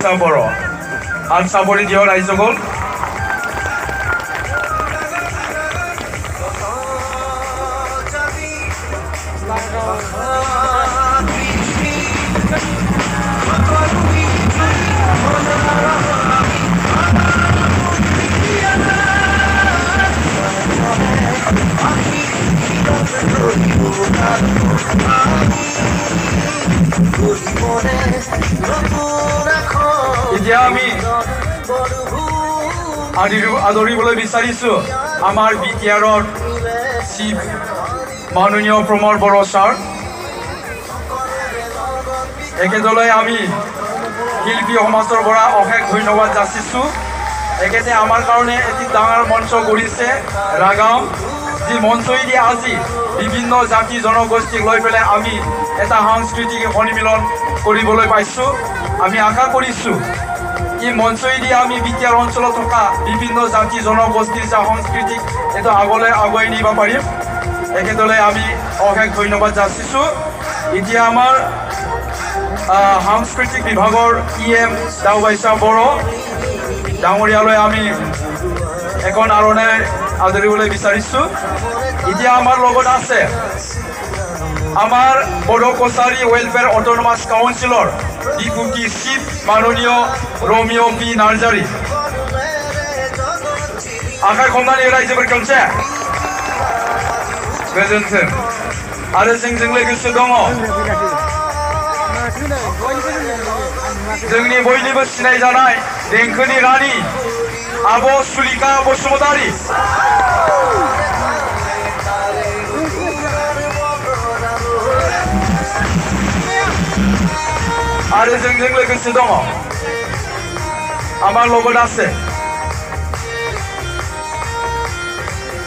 Saboro. Al Sabori Dior Aizogol. আদৰিবলৈ বিচাৰিছো আমাৰ বিটিআৰৰ চিফ মাননীয় প্ৰমোদ বড়ো ছাৰ একেদৰে আমি শিল্পী সমাজৰ পৰা অশেষ ধন্যবাদ যাচিছো একেতে আমাৰ কাৰণে এটি ডাঙৰ মঞ্চ গঢ়িছে ৰাগাম যি মঞ্চইদি আজি বিভিন্ন জাতি জনগোষ্ঠীক লৈ পেলাই আমি এটা সাংস্কৃতিক সন্মিলন কৰিবলৈ পাইছো আমি আশা কৰিছো এই মঞ্চইদি আমি বিটিআৰ অঞ্চলত থকা বিভিন্ন জাতি জনগোষ্ঠীৰ সংস্কৃতিক এটা আগলৈ আগুৱাই নিব পাৰিম একেদৰে আমি অশেষ ধন্যবাদ যাচিছো এতিয়া আমাৰ সাংস্কৃতিক বিভাগৰ ইএম দাওবাইছা বড়ো ডাঙৰীয়ালৈ আমি এখন আৰণে আদৰিবলৈ বিচাৰিছো এতিয়া আমাৰ লগত আছে আমাৰ বড়ো কছাৰী ওয়েলফেয়াৰ অটোনমাস কাউন্সিলৰ ডিপুটি চিফ মাননীয় রোমিও পি নার্জারি আখার খমদানি রাইজोफोर खनसे गोजोन्थों आरो जोंजों लोगोसे दङ जोंनि बयनिबो सिनायजानाय देंखोनि रानि आब' सुलिखा बसुमतारी आरो जोंजों लोगोसे दङ আমার লগত আছে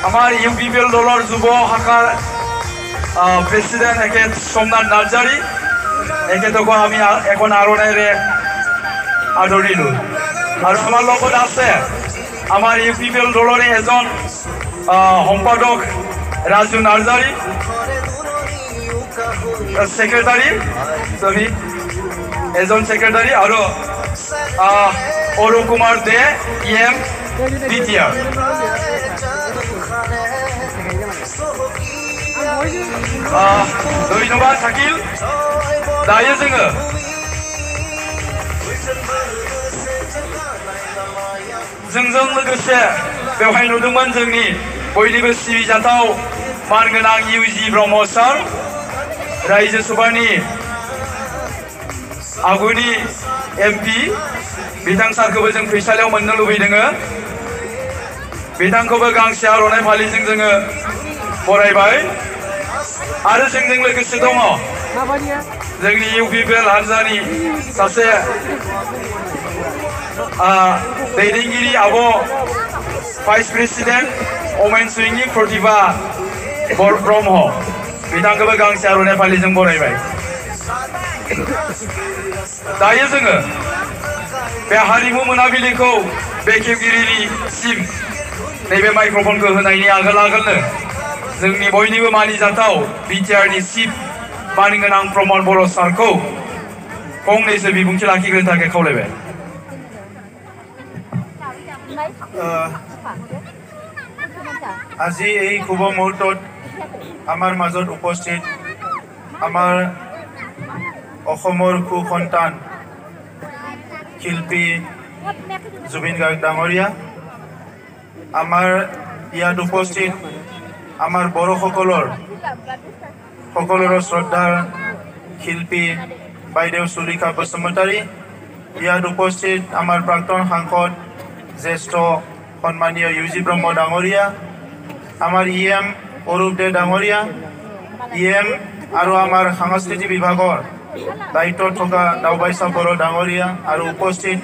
আমার ইউপিপিএল দলৰ যুৱ শাখাৰ প্ৰেসিডেন্ট একে সোমনাথ নাৰ্জাৰী একেতক আমি এখন আৰণেৰে আদৰিলো আৰু আমাৰ লগত আছে আমাৰ ইউপিপিএল দলৰ এজন সম্পাদক ৰাজু নাৰ্জাৰী সেক্ৰেটাৰী এজন সেক্ৰেটাৰী আৰু অৰুণ কুমাৰ দে ইএম বিটিআর ধন্যবাদ থাকিল दायो जोङो जोंजों लोगोसे बेवहाय नुदोंमोन जोंनि बयनिबो सिबिजाथाव मानगोनां इउजि ब्रह्म सार रायजो सभानि आगुनि एमपि बिथां सारखौबो जों फैसालियाव मोननो लुबैदों बिथांखौबो गांसे आर'नाइ फालिजों जोङो बरायबाय आरो जोंजों लोगोसे दङ जोंनि इउपिपिएल हानजानि सासे दैदेनगिरि आब' भाइस प्रेसिडेन्ट अमेन सुइंनि प्रतिभा ब्रह्म बिथांखौबो गांसे आर'नाइ फालिजों बरायबाय दायो जोङो बे हारिमु मोनाबिलिखौ बेखेवगिरिनिसिम नैबे माइक्र'फनखौ होनायनि आगोलनो जोंनि बयनिबो मानिजाथाव बिटिआरनि चिफ मानगोनां प्रमोद बड़ो सारखौ फंनैसो बिबुंथि लाखिग्रोनो थाखाय खावलायबाय আজি এই শুভ মুহূৰ্তত আমাৰ মাজত উপস্থিত আমাৰ অসমৰ সুসন্তান শিল্পী জুবিন গাৰ্গ ডাঙৰীয়া আমাৰ ইয়াত উপস্থিত আমাৰ বড়োসকলৰ সকলোৰে শ্ৰদ্ধাৰ শিল্পী বাইদেউ সুলিখা বসুমতাৰী ইয়াত উপস্থিত আমাৰ প্ৰাক্তন সাংসদ জ্যেষ্ঠ সন্মানীয় ইউজি ব্ৰহ্ম ডাঙৰীয়া আমাৰ ইএম অৰূপ দে ডাঙৰীয়া ইএম আৰু আমাৰ সাংস্কৃতিক বিভাগৰ দায়িত্বত থকা দাওবাইছা বড়ো ডাঙৰীয়া আৰু উপস্থিত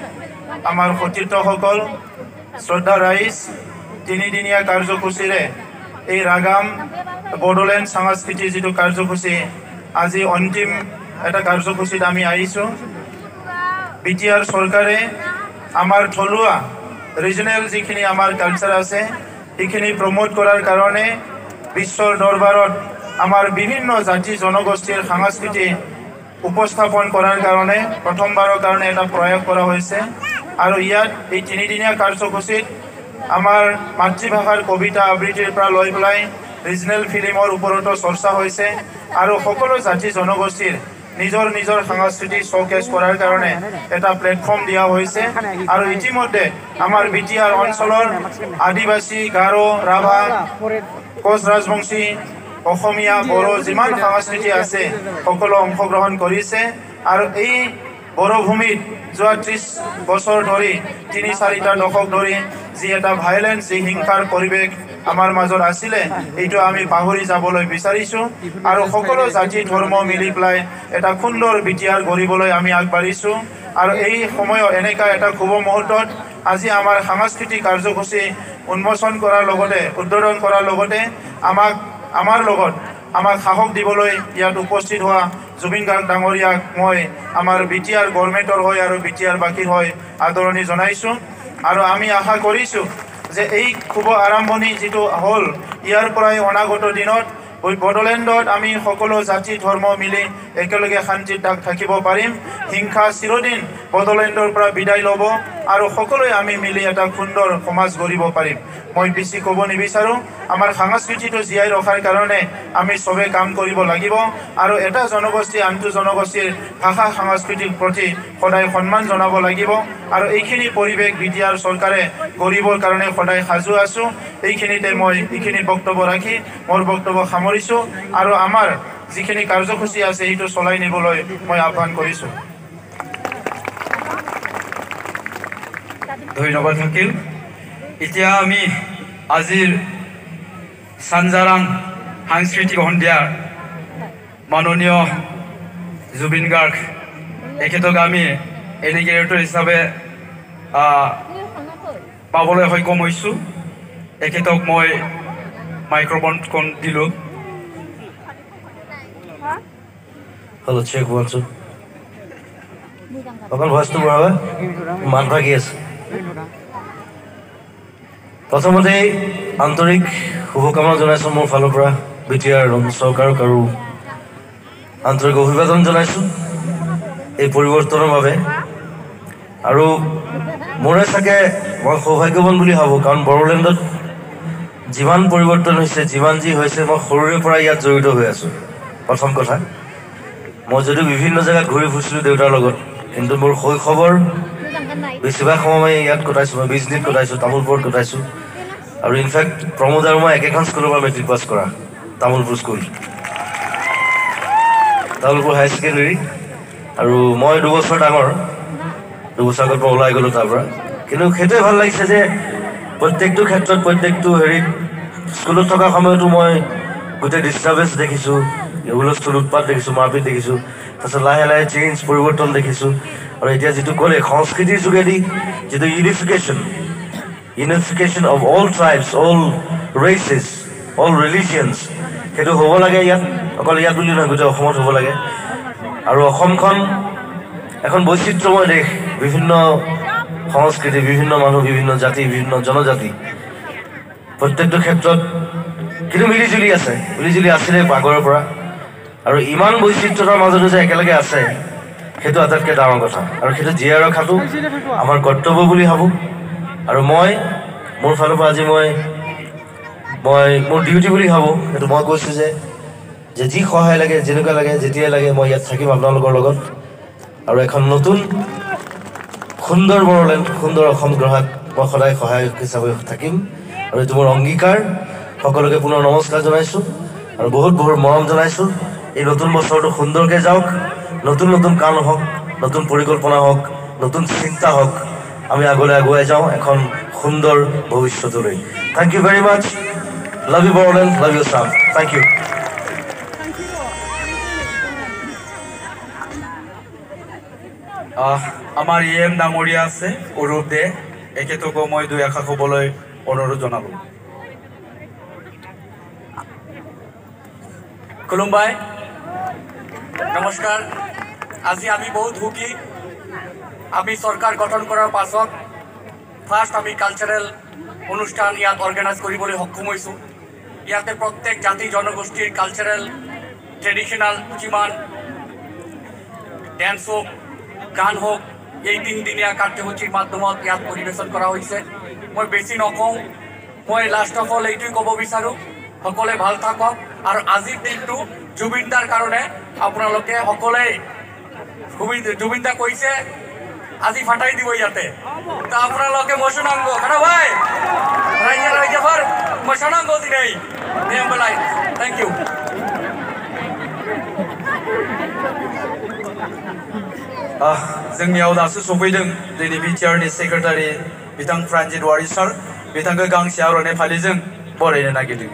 আমাৰ সতীৰ্থসকল শ্ৰদ্ধা ৰাইজ তিনিদিনীয়া কাৰ্যসূচীৰে এই ৰাগাম বড়োলেণ্ড সাংস্কৃতিক যিটো কাৰ্যসূচী আজি অন্তিম এটা কাৰ্যসূচীত আমি আহিছোঁ বিটিআৰ চৰকাৰে আমাৰ থলুৱা ৰিজনেল যিখিনি আমাৰ কালচাৰ আছে সেইখিনি প্ৰমোট কৰাৰ কাৰণে বিশ্বৰ দৰবাৰত আমাৰ বিভিন্ন জাতি জনগোষ্ঠীৰ সাংস্কৃতিক উপস্থাপন কৰাৰ কাৰণে প্ৰথমবাৰৰ কাৰণে এটা প্ৰয়োগ কৰা হৈছে আৰু ইয়াত এই 3 দিনীয়া কাৰ্যসূচীত আমাৰ মাতৃভাষাৰ কবিতা আবৃত্তিৰ পৰা লৈ পেলাই ৰিজনেল ফিল্মৰ ওপৰতো চৰ্চা হৈছে আৰু সকলো জাতি জনগোষ্ঠীৰ নিজৰ নিজৰ সংস্কৃতি শোকেছ কৰাৰ কাৰণে এটা প্লেটফৰ্ম দিয়া হৈছে আৰু ইতিমধ্যে আমাৰ বিটিআৰ অঞ্চলৰ আদিবাসী গাৰো ৰাভা কোচ ৰাজবংশী অসমীয়া বড়ো যিমান সংস্কৃতি আছে সকলো অংশগ্ৰহণ কৰিছে আৰু এই বড়ো ভূমিত যোৱা 30 বছৰ ধৰি 3-4টা দশক ধৰি যি এটা ভাইলেন্স যি হিংসাৰ পৰিৱেশ আমাৰ মাজত আছিলে এইটো আমি পাহৰি যাবলৈ বিচাৰিছো আৰু সকলো জাতি ধৰ্ম মিলি পেলাই এটা সুন্দৰ বিটিআৰ গঢ়িবলৈ আমি আগবাঢ়িছো আৰু এই সময়ত এনেকা এটা শুভ মুহূৰ্তত আজি আমাৰ সাংস্কৃতিক কাৰ্যসূচী উন্মোচন কৰাৰ লগতে উদ্বোধন কৰাৰ লগতে আমাক সাহস দিবলৈ ইয়াত উপস্থিত হোৱা জুবিন গাৰ্গ ডাঙৰীয়াক মই আমাৰ বিটিআৰ গভৰ্ণমেণ্টৰ হৈ আৰু বিটিআৰ বাকীৰ হৈ আদৰণি জনাইছো আৰু আমি আশা কৰিছো যে এই শুভ আৰম্ভণি যেটো হল ইয়াৰ পৰাই অনাগত দিনত বড়োলেণ্ডত আমি সকলো জাতি ধৰ্ম মিলি একেলগে শান্তিত থাকিব পাৰিম হিংসা চিৰদিন বড়োলেণ্ডৰ পৰা বিদায় ল'ব আৰু সকলোৱে আমি মিলি এটা সুন্দৰ সমাজ গঢ়িব পাৰিম মই বেছি ক'ব নিবিচাৰো আমাৰ সংস্কৃতিটো জীয়াই ৰখাৰ কাৰণে আমি সবে কাম কৰিব লাগিব আৰু এটা জনগোষ্ঠী আনটো জনগোষ্ঠীৰ ভাষা সংস্কৃতিৰ প্ৰতি সদায় সন্মান জনাব লাগিব আৰু এইখিনি পৰিৱেশ বিটিআৰ চৰকাৰে গঢ়িবৰ কাৰণে সদায় সাজু আছো এইখিনিতে মই এইখিনি বক্তব্য ৰাখি মোৰ বক্তব্য সামৰিছো আৰু আমাৰ যিখিনি কাৰ্যসূচী আছে এইটো চলাই নিবলৈ মই আহ্বান কৰিছো ধন্যবাদ থাকিল এতিয়া আমি আজিৰ সানজাৰাং সাংস্কৃতিক সন্ধিয়াৰ মাননীয় জুবিন গাৰ্গ এখেতক আমি এনিগেটৰ হিচাপে পাবলৈ সক্ষম হৈছোঁ এখেতক মই মাইক্ৰফোনখন দিলোঁ Hello, check 1 2. অকল ভয়েসটো বঢ়াবা মান ভাগি আছে প্ৰথমতে আন্তৰিক শুভকামনা জনাইছোঁ মোৰ ফালৰ পৰা বিটিআৰ চৰকাৰক আৰু আন্তৰিক অভিবাদন জনাইছোঁ এই পৰিৱৰ্তনৰ বাবে আৰু মোৰে চাগে মই সৌভাগ্যৱান বুলি ভাবোঁ কাৰণ বড়োলেণ্ডত যিমান পৰিৱৰ্তন হৈছে যিমান যি হৈছে মই সৰুৰে পৰা ইয়াত জড়িত হৈ আছোঁ প্ৰথম কথা মই যদিও বিভিন্ন জেগাত ঘূৰি ফুৰিছিলোঁ দেউতাৰ লগত কিন্তু মোৰ শৈশৱৰ বেছিভাগ সময় মই ইয়াত কটাইছোঁ মই বিজনীত কটাইছোঁ তামোলপুৰত কটাইছোঁ আৰু ইনফেক্ট প্ৰমোদ আৰু মই একেখন স্কুলৰ পৰা মেট্ৰিক পাছ কৰা তামোলপুৰ স্কুল তামোলপুৰ হাই ছেকেণ্ডেৰী আৰু মই 2 বছৰ ডাঙৰ 2 বছৰ আগত মই ওলাই গ'লোঁ তাৰ পৰা কিন্তু সেইটোৱে ভাল লাগিছে যে প্ৰত্যেকটো ক্ষেত্ৰত প্ৰত্যেকটো হেৰিত স্কুলত থকা সময়তো মই গোটেই ডিষ্টাৰ্বেঞ্চ দেখিছোঁ হুলস্থুল উৎপাত দেখিছোঁ মাৰপিট দেখিছোঁ তাৰপিছত লাহে লাহে চেঞ্জ পৰিৱৰ্তন দেখিছোঁ আৰু এতিয়া যিটো ক'লে সংস্কৃতিৰ যোগেদি যিটো unification of all tribes all races all religions সেইটো হ'ব লাগে ইয়াত অকল ইয়াত বুলি নহয় গোটেই অসমত হ'ব লাগে আৰু অসমখন এখন বৈচিত্ৰ্যময় দেশ বিভিন্ন সংস্কৃতি বিভিন্ন মানুহ বিভিন্ন জাতি বিভিন্ন জনজাতি প্ৰত্যেকটো ক্ষেত্ৰত কিন্তু মিলিজুলি আছিলে আগৰ পৰা আৰু ইমান বৈচিত্ৰ্যতাৰ মাজতো যে একেলগে আছে সেইটো আটাইতকৈ ডাঙৰ কথা আৰু সেইটো জীয়াই ৰখাটো আমাৰ কৰ্তব্য বুলি ভাবোঁ আৰু মই মোৰ ফালৰ পৰা আজি মই মোৰ ডিউটি বুলি ভাবোঁ সেইটো মই কৈছোঁ যে যি সহায় লাগে যেনেকুৱা লাগে যেতিয়াই লাগে মই ইয়াত থাকিম আপোনালোকৰ লগত আৰু এখন নতুন সুন্দৰ বড়োলেণ্ড সুন্দৰ অসম গঢ়াত মই সদায় সহায়ক হিচাপে থাকিম আৰু এইটো মোৰ অংগীকাৰ সকলোকে পুনৰ নমস্কাৰ জনাইছোঁ আৰু বহুত বহুত মৰম জনাইছোঁ এই নতুন বছৰটো সুন্দৰকৈ যাওক নতুন নতুন কাম হওক নতুন পৰিকল্পনা হওক নতুন চিন্তা হওক আমি আগলৈ আগুৱাই যাওঁ এখন সুন্দৰ ভৱিষ্যতলৈ thank you very much love you Bodoland love you Assam thank you আমাৰ EM ডাঙৰীয়া আছে অৰূপ দে এখেতকো মই 2 আশা ক'বলৈ অনুৰোধ জনালোঁ খুলুমবাই নমস্কাৰ আজি আমি বহুত সুখী আমি চৰকাৰ গঠন কৰাৰ পাছত ফাৰ্ষ্ট আমি কালচাৰেল অনুষ্ঠান ইয়াত অৰ্গেনাইজ কৰিবলৈ সক্ষম হৈছোঁ ইয়াতে প্ৰত্যেক জাতি জনগোষ্ঠীৰ কালচাৰেল ট্ৰেডিশ্যনেল যিমান ডেন্স হোক গান হোক এই 3 দিনীয়া কাৰ্যসূচীৰ মাধ্যমত ইয়াত পৰিৱেশন কৰা হৈছে মই বেছি নকওঁ মই লাষ্ট অফ অল এইটোই ক'ব বিচাৰোঁ সকলে ভাল থাকক আৰু আজিৰ দিনটো জুবিনদাৰ কাৰণে আপোনালোকে সকলে জুবিনদা কৈছে আজি ফাটাই দিব ইয়াতে তা আপোনালোকে মশনাঙ্গ খানা ভাই রাইজা ফর মশনাঙ্গ দিনাই নেমলাই থ্যাংক ইউ जोंनियाव दासो सफैदों जोंनि बिटिआरनि सेक्रेटारि बिथां प्रानजित वारि सार बिथांखौ गांसे आर'नाइ फालिजों बरायनो नागिरदों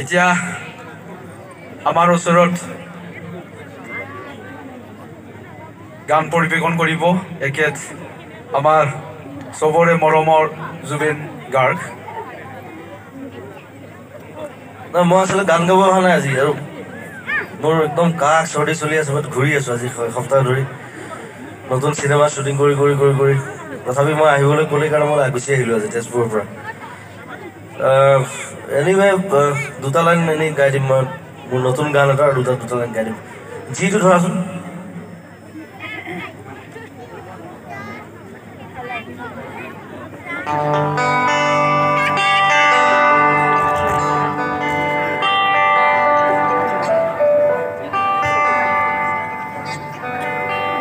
এতিয়া আমাৰ ওচৰত গান পৰিৱেশন কৰিব একেত আমাৰ চবৰে মৰমৰ জুবিন গাৰ্গ না মই আসলে গান গাব অহা নাই আজি আৰু মোৰ একদম কাহ চৰ্দি চলি আছে মই ঘূৰি আছোঁ আজি সপ্তাহ ধৰি নতুন চিনেমা শ্বুটিং কৰি কৰি কৰি কৰি তথাপি মই আহিবলৈ ক'লে কাৰণে মই গুচি আহিলোঁ আজি তেজপুৰৰ পৰা এনিৱে দুটা লাইন এনেই গাই দিম মই মোৰ নতুন গান এটা আৰু দুটা লাইন গাই দিম যিটো ধৰাচোন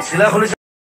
চিলা খুলিছে